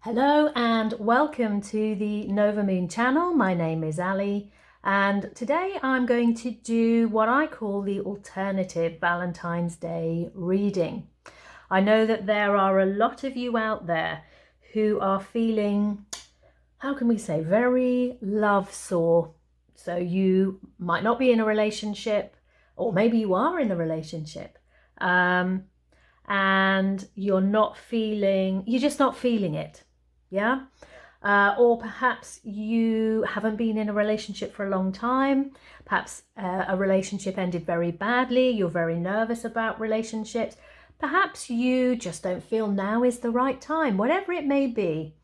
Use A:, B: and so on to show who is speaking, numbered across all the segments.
A: Hello and welcome to the Nova Moon channel. My name is Ali and today I'm going to do what I call the alternative Valentine's Day reading. I know that there are a lot of you out there who are feeling, how can we say, very love sore. So you might not be in a relationship, or maybe you are in a relationship. And you're just not feeling it. Yeah. Or perhaps you haven't been in a relationship for a long time. Perhaps a relationship ended very badly. You're very nervous about relationships. Perhaps you just don't feel now is the right time, whatever it may be.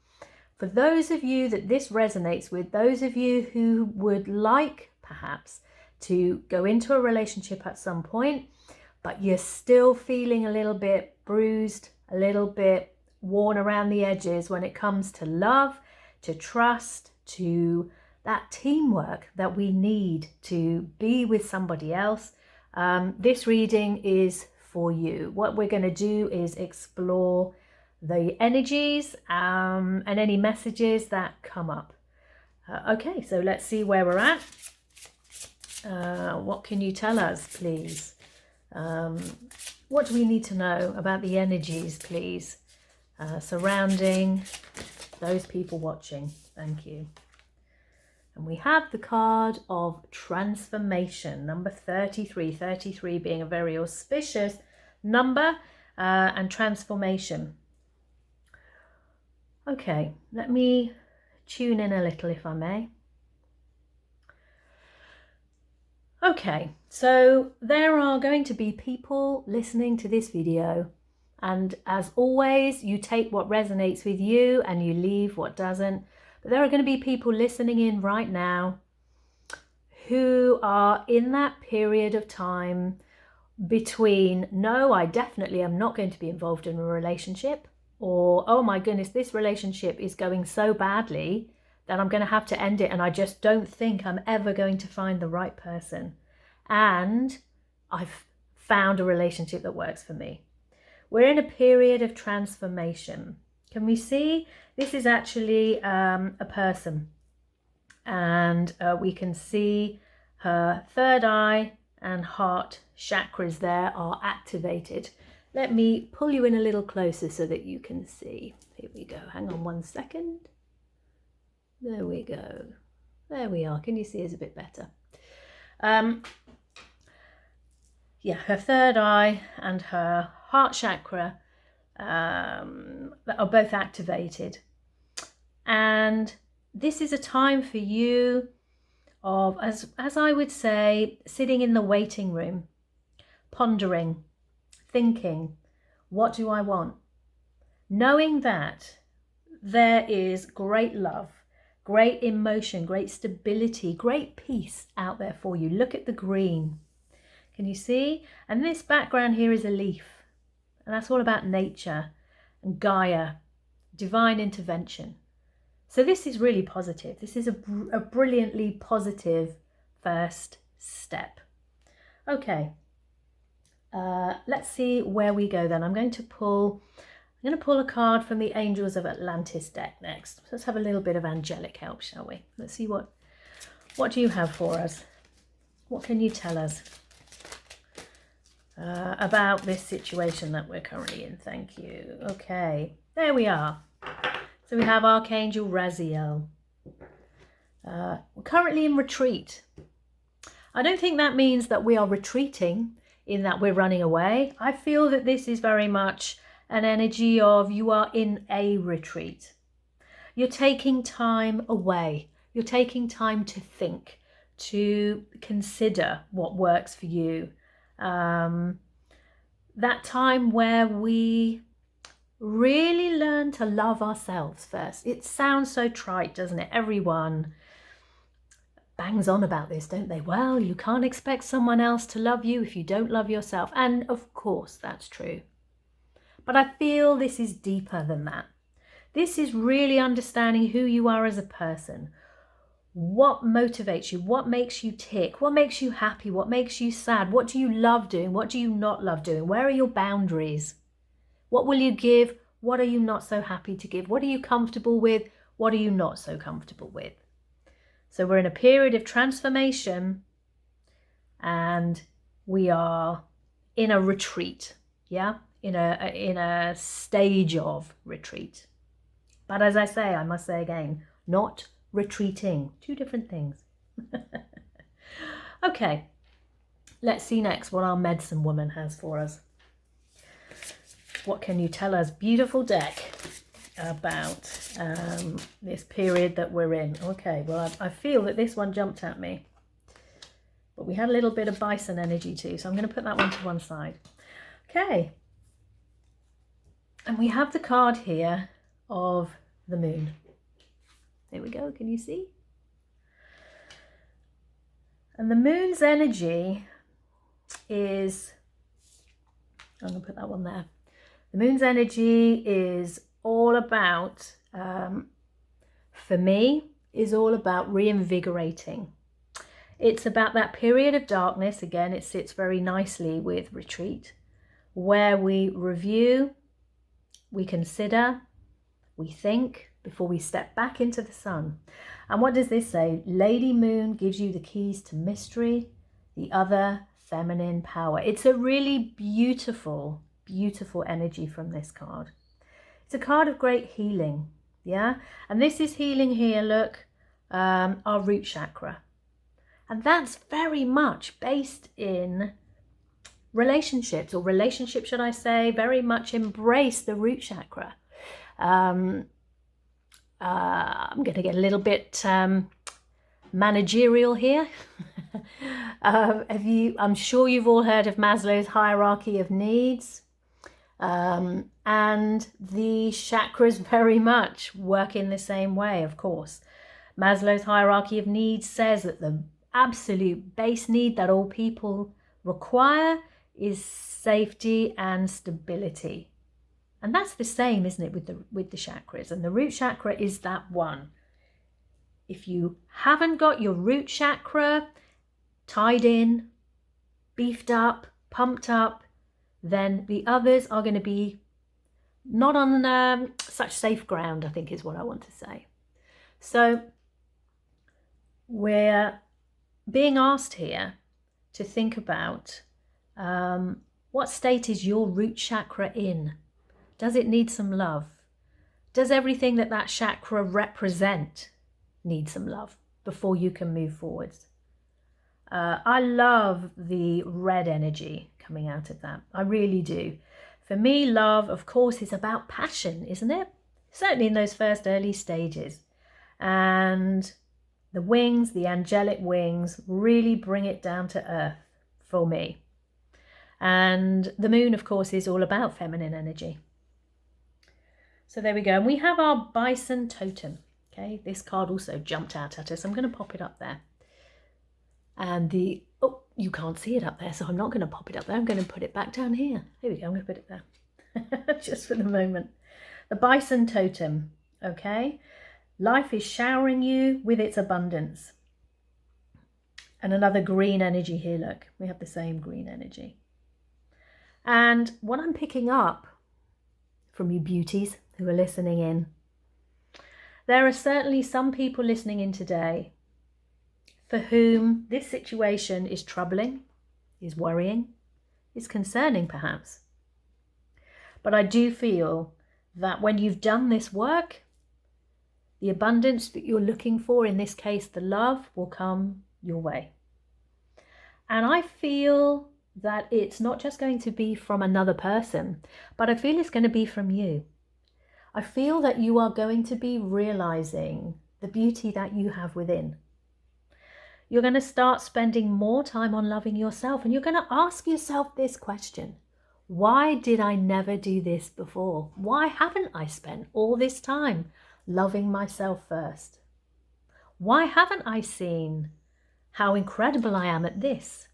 A: For those of you that this resonates with, those of you who would like perhaps to go into a relationship at some point, but you're still feeling a little bit bruised, a little bit worn around the edges when it comes to love, to trust, to that teamwork that we need to be with somebody else, this reading is for you. What we're going to do is explore the energies and any messages that come up. Okay, so let's see where we're at. What can you tell us, please? What do we need to know about the energies, please, surrounding those people watching? Thank you. And we have the card of transformation, number 33, 33 being a very auspicious number, and transformation. Okay, let me tune in a little, if I may. Okay, so there are going to be people listening to this video, and as always, you take what resonates with you and you leave what doesn't. But there are going to be people listening in right now who are in that period of time between, no, I definitely am not going to be involved in a relationship, or, oh my goodness, this relationship is going so badly that I'm going to have to end it and I just don't think I'm ever going to find the right person. And I've found a relationship that works for me. We're in a period of transformation. Can we see? This is actually a person. And we can see her third eye and heart chakras there are activated. Let me pull you in a little closer so that you can see. Here we go. Hang on one second. There we go. There we are. Can you see us a bit better? Yeah, her third eye and her heart chakra are both activated. And this is a time for you of, as I would say, sitting in the waiting room, pondering, thinking, what do I want? Knowing that there is great love, great emotion, great stability, great peace out there for you. Look at the green. Can you see? And this background here is a leaf. And that's all about nature and Gaia, divine intervention. So this is really positive. This is a brilliantly positive first step. Okay. Let's see where we go then. I'm going to pull a card from the Angels of Atlantis deck next. Let's have a little bit of angelic help, shall we? Let's see what do you have for us? What can you tell us about this situation that we're currently in? Thank you. Okay, there we are. So we have Archangel Raziel. We're currently in retreat. I don't think that means that we are retreating in that we're running away. I feel that this is very much an energy of you are in a retreat. You're taking time away. You're taking time to think, to consider what works for you. That time where we really learn to love ourselves first. It sounds so trite, doesn't it? Everyone bangs on about this, don't they? Well, you can't expect someone else to love you if you don't love yourself. And of course, that's true. But I feel this is deeper than that. This is really understanding who you are as a person. What motivates you? What makes you tick? What makes you happy? What makes you sad? What do you love doing? What do you not love doing? Where are your boundaries? What will you give? What are you not so happy to give? What are you comfortable with? What are you not so comfortable with? So we're in a period of transformation and we are in a retreat, yeah? In a stage of retreat. But as I say, I must say again, not retreating. Two different things. Okay, let's see next what our medicine woman has for us. What can you tell us, beautiful deck, about this period that we're in? Okay, well, I feel that this one jumped at me. But we had a little bit of bison energy too, so I'm going to put that one to one side. Okay. And we have the card here of the moon. There we go, can you see? And the moon's energy is, I'm going to put that one there. The moon's energy is all about, for me, is all about reinvigorating. It's about that period of darkness. Again, it sits very nicely with retreat, where we review, we consider, we think before we step back into the sun. And what does this say? Lady Moon gives you the keys to mystery, the other feminine power. It's a really beautiful, beautiful energy from this card. It's a card of great healing, yeah? And this is healing here, look, our root chakra. And that's very much based in relationships, or relationships, should I say, very much embrace the root chakra. I'm going to get a little bit managerial here. I'm sure you've all heard of Maslow's hierarchy of needs. And the chakras very much work in the same way, of course. Maslow's hierarchy of needs says that the absolute base need that all people require is safety and stability. And that's the same, isn't it, with the chakras? And the root chakra is that one. If you haven't got your root chakra tied in, beefed up, pumped up, then the others are going to be not on such safe ground, I think is what I want to say. So we're being asked here to think about what state is your root chakra in? Does it need some love? Does everything that chakra represent need some love before you can move forwards? I love the red energy coming out of that. I really do. For me, love, of course, is about passion, isn't it? Certainly in those first early stages. And the wings, the angelic wings, really bring it down to earth for me. And the moon, of course, is all about feminine energy. So there we go. And we have our bison totem. Okay, this card also jumped out at us. I'm going to pop it up there. And oh, you can't see it up there, so I'm not going to pop it up there. I'm going to put it back down here. Here we go. I'm going to put it there just for the moment. The bison totem. Okay. Life is showering you with its abundance. And another green energy here, look. We have the same green energy. And what I'm picking up from you beauties who are listening in, there are certainly some people listening in today for whom this situation is troubling, is worrying, is concerning perhaps. But I do feel that when you've done this work, the abundance that you're looking for, in this case, the love, will come your way. And I feel that it's not just going to be from another person, but I feel it's going to be from you. I feel that you are going to be realizing the beauty that you have within. You're going to start spending more time on loving yourself, and you're going to ask yourself this question: why did I never do this before? Why haven't I spent all this time loving myself first? Why haven't I seen how incredible I am at this?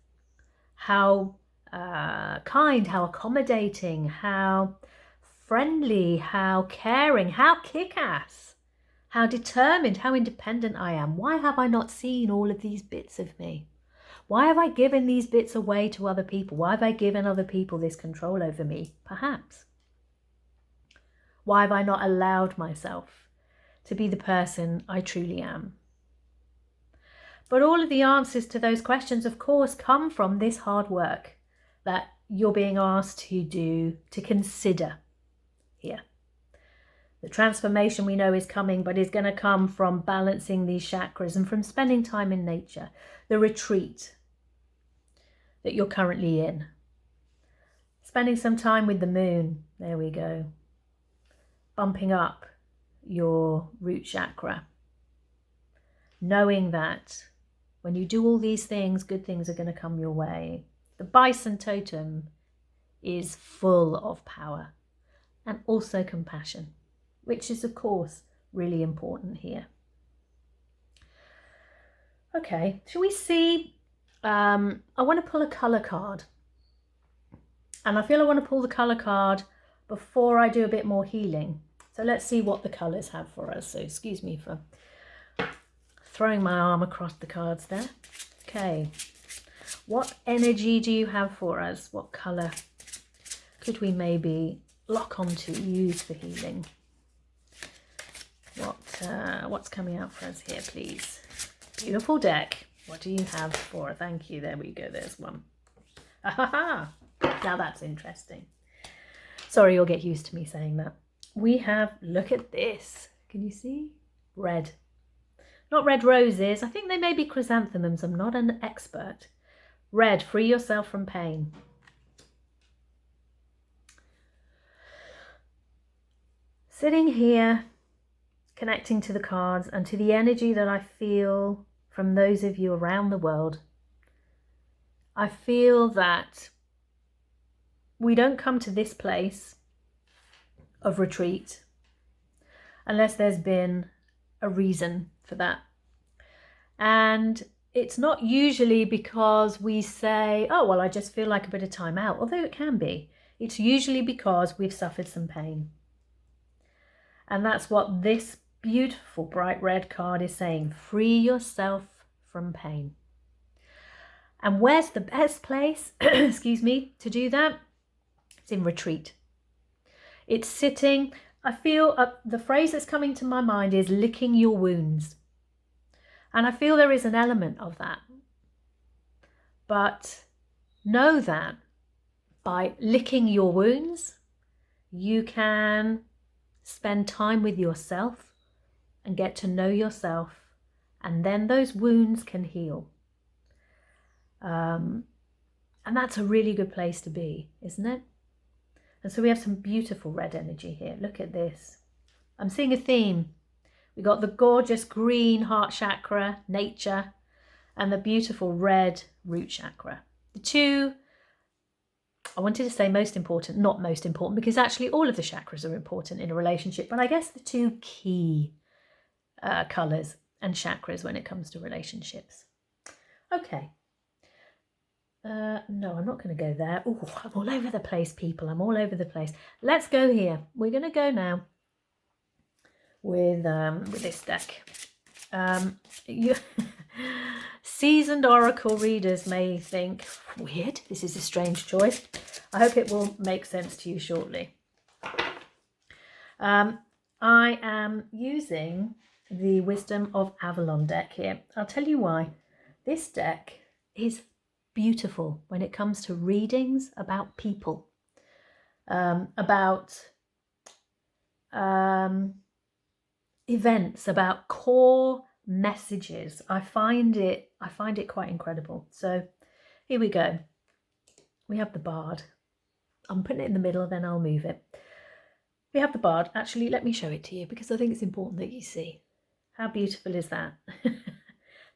A: How kind, how accommodating, how friendly, how caring, how kick-ass, how determined, how independent I am. Why have I not seen all of these bits of me? Why have I given these bits away to other people? Why have I given other people this control over me? Perhaps. Why have I not allowed myself to be the person I truly am? But all of the answers to those questions, of course, come from this hard work that you're being asked to do, to consider here. The transformation we know is coming, but is going to come from balancing these chakras and from spending time in nature. The retreat that you're currently in. Spending some time with the moon. There we go. Bumping up your root chakra. Knowing that when you do all these things, good things are going to come your way. The bison totem is full of power and also compassion, which is, of course, really important here. Okay, shall we see? I want to pull a colour card. And I feel I want to pull the colour card before I do a bit more healing. So let's see what the colours have for us. So excuse me for throwing my arm across the cards there. Okay, what energy do you have for us? What colour could we maybe lock onto, use for healing? What's coming out for us here, please? Beautiful deck. What do you have for? Thank you. There we go. There's one. Now that's interesting. Sorry, you'll get used to me saying that. We have, look at this. Can you see? Red. Not red roses. I think they may be chrysanthemums. I'm not an expert. Red, free yourself from pain. Sitting here, connecting to the cards and to the energy that I feel from those of you around the world, I feel that we don't come to this place of retreat unless there's been a reason for that. And it's not usually because we say, oh, well, I just feel like a bit of time out, although it can be. It's usually because we've suffered some pain. And that's what this beautiful bright red card is saying. Free yourself from pain. And where's the best place, excuse me, to do that? It's in retreat. It's sitting. I feel the phrase that's coming to my mind is licking your wounds. And I feel there is an element of that. But know that by licking your wounds, you can spend time with yourself and get to know yourself, and then those wounds can heal. And that's a really good place to be, isn't it? And so we have some beautiful red energy here. Look at this. I'm seeing a theme. We got the gorgeous green heart chakra, nature, and the beautiful red root chakra. The two, I wanted to say most important, not most important, because actually all of the chakras are important in a relationship, but I guess the two key colours and chakras when it comes to relationships. Okay. No, I'm not going to go there. Oh, I'm all over the place, people. I'm all over the place. Let's go here. We're going to go now with this deck. You seasoned oracle readers may think, weird, this is a strange choice. I hope it will make sense to you shortly. I am using the Wisdom of Avalon deck here. I'll tell you why. This deck is beautiful when it comes to readings about people, about events, about core messages. I find it quite incredible. So here we go. We have the Bard. I'm putting it in the middle, then I'll move it. We have the Bard. Actually, let me show it to you because I think it's important that you see. How beautiful is that?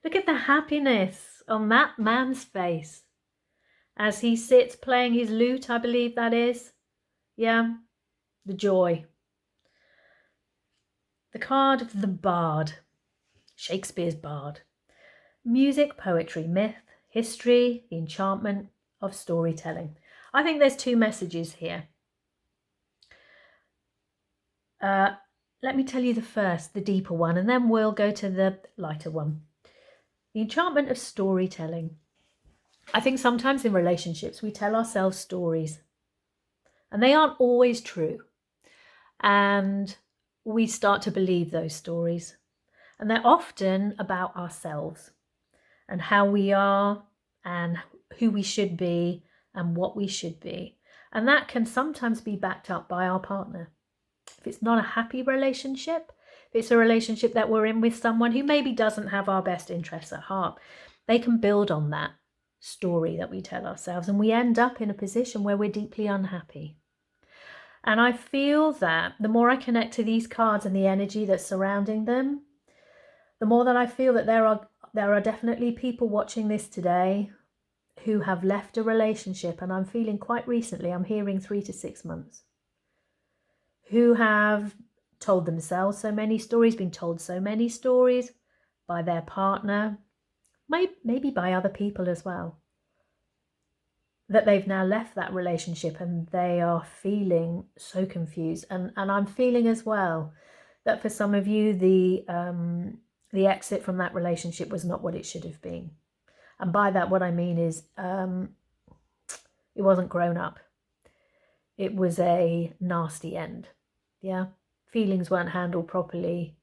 A: Look at the happiness on that man's face as he sits playing his lute, I believe that is. Yeah, the joy. The card of the Bard, Shakespeare's Bard. Music, poetry, myth, history, the enchantment of storytelling. I think there's two messages here. Let me tell you the first, the deeper one, and then we'll go to the lighter one. The enchantment of storytelling. I think sometimes in relationships we tell ourselves stories and they aren't always true. And we start to believe those stories. And they're often about ourselves and how we are and who we should be and what we should be. And that can sometimes be backed up by our partner. If it's not a happy relationship, if it's a relationship that we're in with someone who maybe doesn't have our best interests at heart, they can build on that story that we tell ourselves, and we end up in a position where we're deeply unhappy. And I feel that the more I connect to these cards and the energy that's surrounding them, the more that I feel that there are definitely people watching this today who have left a relationship, and I'm feeling quite recently, I'm hearing 3 to 6 months, who have told themselves so many stories, been told so many stories by their partner, maybe by other people as well, that they've now left that relationship and they are feeling so confused. And I'm feeling as well that for some of you, the exit from that relationship was not what it should have been. And by that, what I mean is it wasn't grown up. It was a nasty end. Yeah. Feelings weren't handled properly.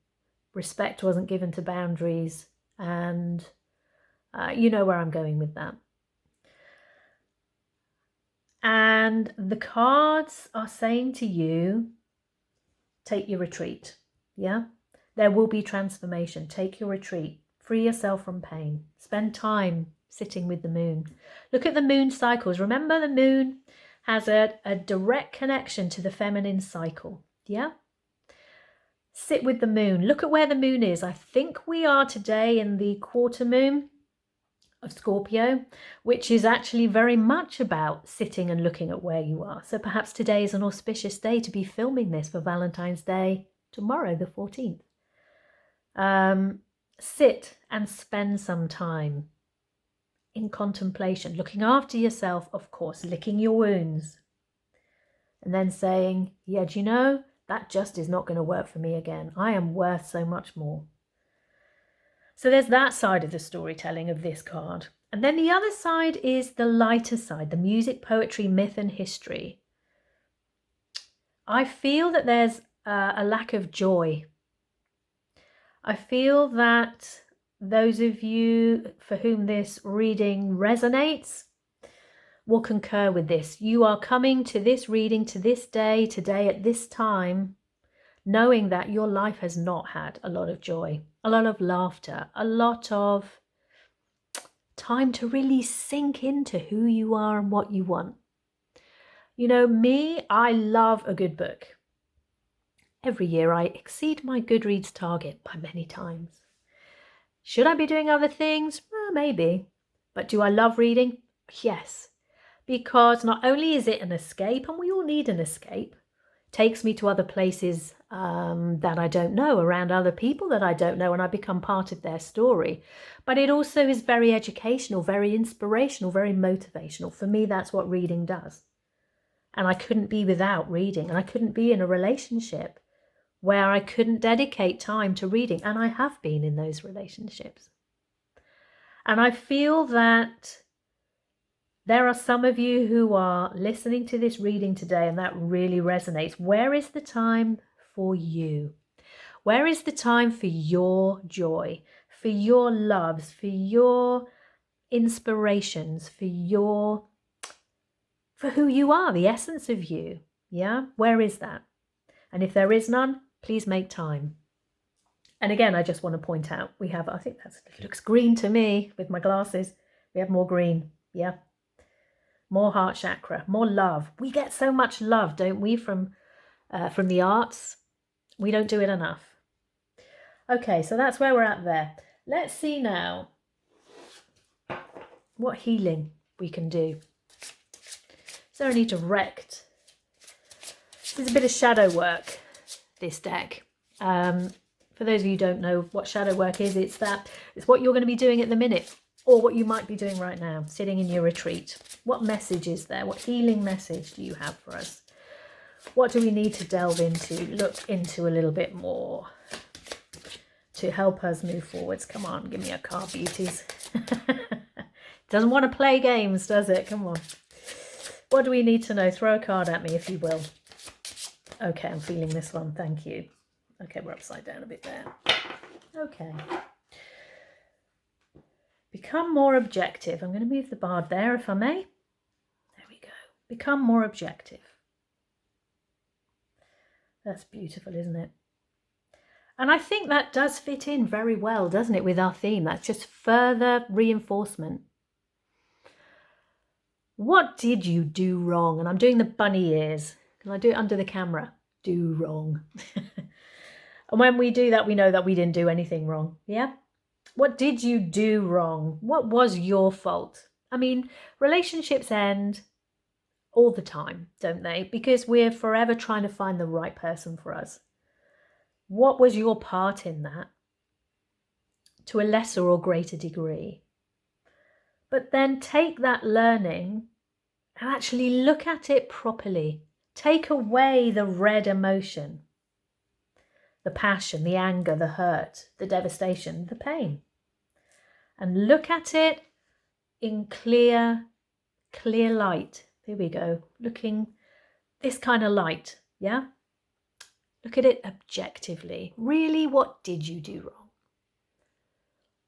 A: Respect wasn't given to boundaries. And you know where I'm going with that. And the cards are saying to you, take your retreat. Yeah. There will be transformation. Take your retreat. Free yourself from pain. Spend time sitting with the moon. Look at the moon cycles. Remember, the moon has a direct connection to the feminine cycle. Yeah. Sit with the moon. Look at where the moon is. I think we are today in the quarter moon of Scorpio, which is actually very much about sitting and looking at where you are. So perhaps today is an auspicious day to be filming this for Valentine's Day, tomorrow, the 14th. Sit and spend some time in contemplation, looking after yourself, of course, licking your wounds, and then saying, yeah, do you know, that just is not going to work for me again. I am worth so much more. So there's that side of the storytelling of this card. And then the other side is the lighter side, the music, poetry, myth and history. I feel that there's a lack of joy. I feel that those of you for whom this reading resonates will concur with this. You are coming to this reading, to this day, today at this time, knowing that your life has not had a lot of joy, a lot of laughter, a lot of time to really sink into who you are and what you want. You know, me, I love a good book. Every year I exceed my Goodreads target by many times. Should I be doing other things? Well, maybe. But do I love reading? Yes. Because not only is it an escape, and we all need an escape, takes me to other places that I don't know, around other people that I don't know, and I become part of their story. But it also is very educational, very inspirational, very motivational. For me, that's what reading does. And I couldn't be without reading, and I couldn't be in a relationship where I couldn't dedicate time to reading. And I have been in those relationships. And I feel that there are some of you who are listening to this reading today, and that really resonates. Where is the time for you? Where is the time for your joy, for your loves, for your inspirations, for who you are, the essence of you? Yeah, where is that? And if there is none, please make time. And again, I just want to point out, we have, I think it looks green to me with my glasses. We have more green. Yeah. More heart chakra, more love. We get so much love, don't we, from the arts? We don't do it enough. Okay, so that's where we're at there. Let's see now what healing we can do. Is there any direct? There's a bit of shadow work, this deck. For those of you who don't know what shadow work is, it's what you're going to be doing at the minute, or what you might be doing right now, sitting in your retreat. What message is there? What healing message do you have for us? What do we need to delve into, look into a little bit more to help us move forwards? Come on, give me a card, beauties. Doesn't want to play games, does it? Come on. What do we need to know? Throw a card at me, if you will. Okay, I'm feeling this one. Thank you. Okay, we're upside down a bit there. Okay. Become more objective. I'm going to move the bard there if I may. There we go. Become more objective. That's beautiful, isn't it? And I think that does fit in very well, doesn't it, with our theme? That's just further reinforcement. What did you do wrong? And I'm doing the bunny ears. Can I do it under the camera? Do wrong. And when we do that, we know that we didn't do anything wrong. Yeah? What did you do wrong? What was your fault? I mean, relationships end all the time, don't they? Because we're forever trying to find the right person for us. What was your part in that? To a lesser or greater degree. But then take that learning and actually look at it properly. Take away the red emotion, the passion, the anger, the hurt, the devastation, the pain. And look at it in clear light. There we go. Looking this kind of light, yeah? Look at it objectively. Really, what did you do wrong?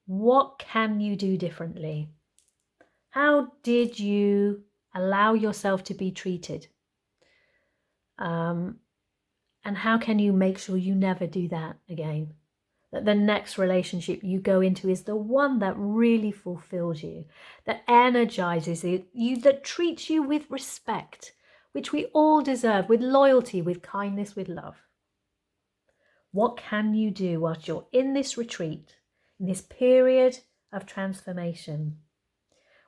A: What can you do differently? How did you allow yourself to be treated? And how can you make sure you never do that again? That the next relationship you go into is the one that really fulfills you, that energizes you, that treats you with respect, which we all deserve, with loyalty, with kindness, with love. What can you do whilst you're in this retreat, in this period of transformation,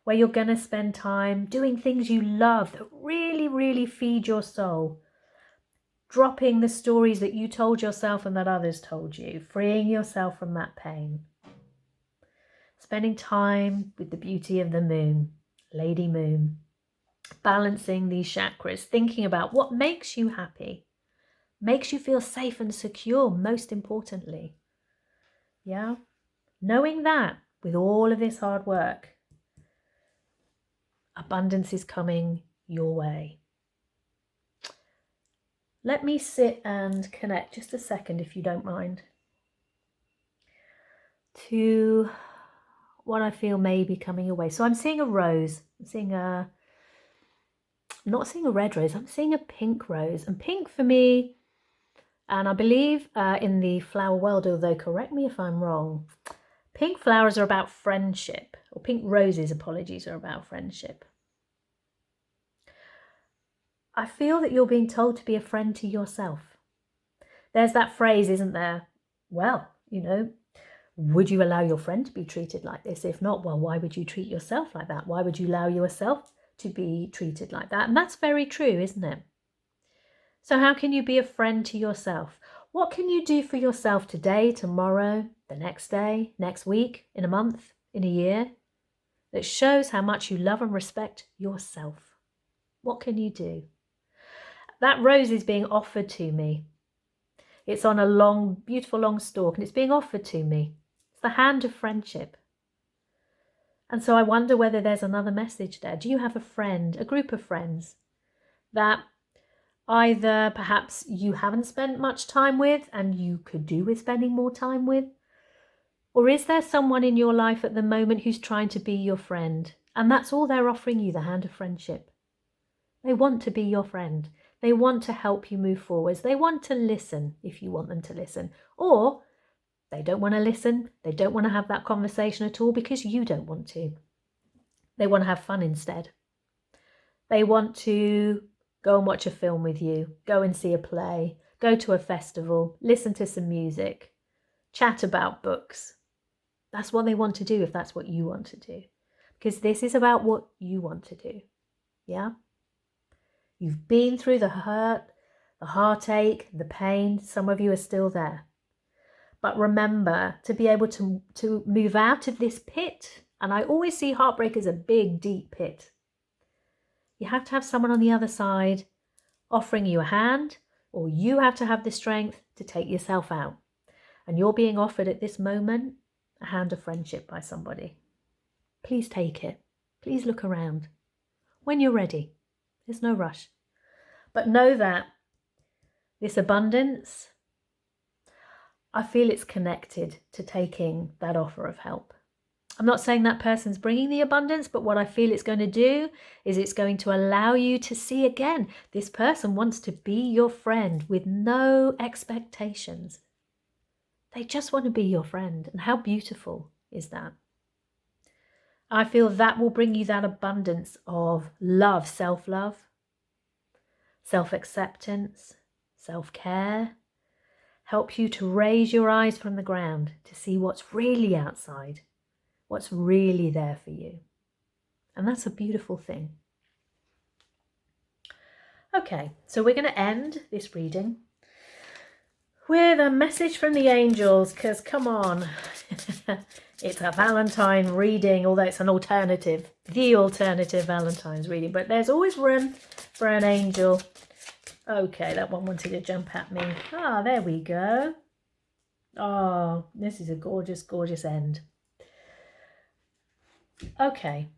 A: where you're going to spend time doing things you love that really, really feed your soul, dropping the stories that you told yourself and that others told you, freeing yourself from that pain, spending time with the beauty of the moon, Lady Moon, balancing these chakras, thinking about what makes you happy, makes you feel safe and secure, most importantly. Yeah? Knowing that with all of this hard work, abundance is coming your way. Let me sit and connect just a second, if you don't mind, to what I feel may be coming your way. So I'm seeing a rose. I'm not seeing a red rose. I'm seeing a pink rose. And pink for me, and I believe in the flower world, although correct me if I'm wrong, pink flowers are about friendship, or pink roses, apologies, are about friendship. I feel that you're being told to be a friend to yourself. There's that phrase, isn't there? Well, you know, would you allow your friend to be treated like this? If not, well, why would you treat yourself like that? Why would you allow yourself to be treated like that? And that's very true, isn't it? So how can you be a friend to yourself? What can you do for yourself today, tomorrow, the next day, next week, in a month, in a year, that shows how much you love and respect yourself? What can you do? That rose is being offered to me. It's on a long, beautiful long stalk, and it's being offered to me. It's the hand of friendship. And so I wonder whether there's another message there. Do you have a friend, a group of friends that either perhaps you haven't spent much time with and you could do with spending more time with? Or is there someone in your life at the moment who's trying to be your friend, and that's all they're offering you, the hand of friendship? They want to be your friend. They want to help you move forwards. They want to listen if you want them to listen. Or they don't want to listen. They don't want to have that conversation at all because you don't want to. They want to have fun instead. They want to go and watch a film with you, go and see a play, go to a festival, listen to some music, chat about books. That's what they want to do if that's what you want to do. Because this is about what you want to do. Yeah? You've been through the hurt, the heartache, the pain. Some of you are still there. But remember to be able to move out of this pit. And I always see heartbreak as a big, deep pit. You have to have someone on the other side offering you a hand, or you have to have the strength to take yourself out. And you're being offered at this moment a hand of friendship by somebody. Please take it. Please look around. When you're ready. There's no rush. But know that this abundance, I feel it's connected to taking that offer of help. I'm not saying that person's bringing the abundance, but what I feel it's going to do is it's going to allow you to see again, this person wants to be your friend with no expectations. They just want to be your friend. And how beautiful is that? I feel that will bring you that abundance of love, self-love, self-acceptance, self-care. Help you to raise your eyes from the ground to see what's really outside, what's really there for you. And that's a beautiful thing. Okay, so we're going to end this reading with a message from the angels, because come on, it's a Valentine reading, although it's an alternative, the alternative Valentine's reading, but there's always room for an angel. Okay, that one wanted to jump at me. Ah, there we go. Oh, this is a gorgeous, gorgeous end. Okay,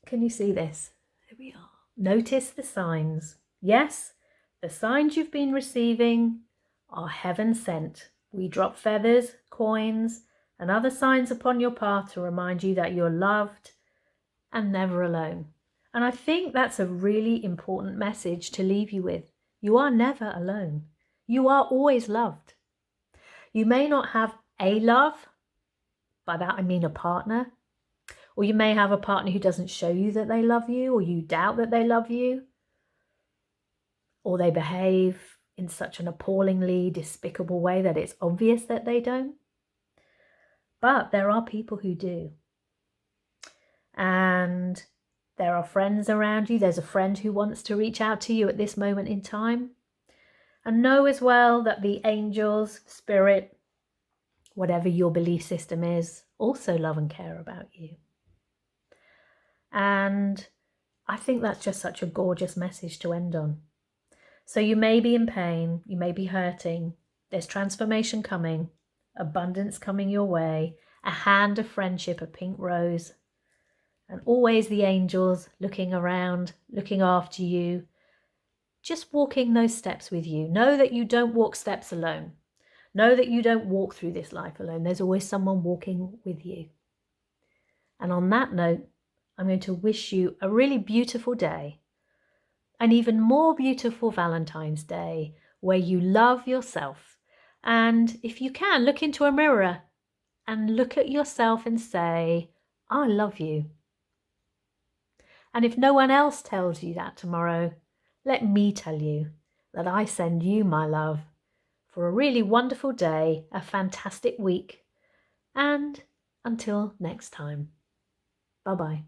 A: can you see this? Here we are. Notice the signs. Yes, the signs you've been receiving are heaven sent. We drop feathers, coins, and other signs upon your path to remind you that you're loved and never alone. And I think that's a really important message to leave you with. You are never alone. You are always loved. You may not have a love, by that I mean a partner, or you may have a partner who doesn't show you that they love you, or you doubt that they love you, or they behave in such an appallingly despicable way that it's obvious that they don't. But there are people who do. And there are friends around you. There's a friend who wants to reach out to you at this moment in time. And know as well that the angels, spirit, whatever your belief system is, also love and care about you. And I think that's just such a gorgeous message to end on. So you may be in pain, you may be hurting, there's transformation coming, abundance coming your way, a hand of friendship, a pink rose, and always the angels looking around, looking after you, just walking those steps with you. Know that you don't walk steps alone. Know that you don't walk through this life alone. There's always someone walking with you. And on that note, I'm going to wish you a really beautiful day, an even more beautiful Valentine's Day, where you love yourself. And if you can, look into a mirror and look at yourself and say, I love you. And if no one else tells you that tomorrow, let me tell you that I send you my love for a really wonderful day, a fantastic week, and until next time. Bye-bye.